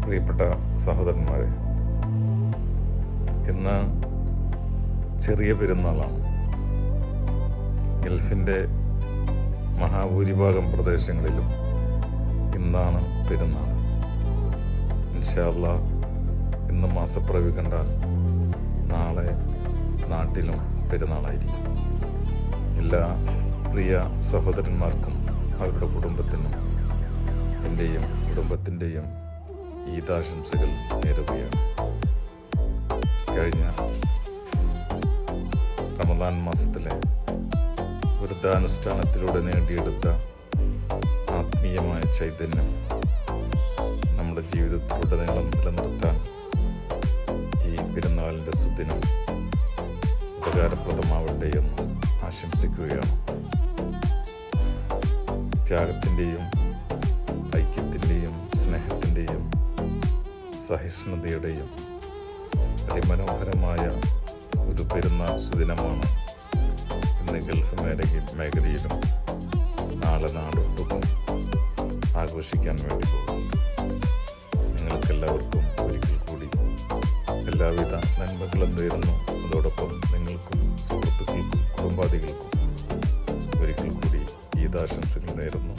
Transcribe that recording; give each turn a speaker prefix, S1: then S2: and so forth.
S1: പ്രിയപ്പെട്ട സഹോദരന്മാരെ, ഇന്ന് ചെറിയ പെരുന്നാളാണ്. ഗൾഫിൻ്റെ മഹാഭൂരിഭാഗം പ്രദേശങ്ങളിലും ഇന്നാണ് പെരുന്നാൾ. ഇൻഷാ അല്ലാഹ് ഇന്ന് മാസപ്പിറവി കണ്ടാൽ നാളെ നാട്ടിലും പെരുന്നാളായിരിക്കും. എല്ലാ പ്രിയ സഹോദരന്മാർക്കും അവരുടെ കുടുംബത്തിനും എൻ്റെയും കുടുംബത്തിൻ്റെയും ഈദാശംസകൾ നേരുകയാണ്. കഴിഞ്ഞ റമദാൻ മാസത്തിലെ വ്രതാനുഷ്ഠാനത്തിലൂടെ നേടിയെടുത്ത ആത്മീയമായ ചൈതന്യം നമ്മുടെ ജീവിതത്തിലുടനീളം നിലനിർത്താൻ ഈ പെരുന്നാളിൻ്റെ സുദിനം ഉപകാരപ്രദമാവട്ടെ എന്ന് ആശംസിക്കുകയാണ്. ത്യാഗത്തിൻ്റെയും ഐക്യത്തിൻ്റെയും സ്നേഹത്തിൻ്റെയും സഹിഷ്ണുതയുടെയും അതിമനോഹരമായ ഒരു പെരുന്നാൾ സുദിനമാണ് ഇന്ന് ഗൾഫ് മേഖലയിലും നാളെ നാടൊട്ടുക്കും ആഘോഷിക്കാൻ വേണ്ടി പോകുന്നത്. നിങ്ങൾക്കെല്ലാവർക്കും ഒരിക്കൽ കൂടി എല്ലാവിധ നന്മകളും നേരുന്നു. അതോടൊപ്പം നിങ്ങൾക്കും സുഹൃത്തുക്കൾക്കും കുടുംബാദികൾക്കും ഒരിക്കൽ കൂടി ഈദാശംസകൾ നേരുന്നു.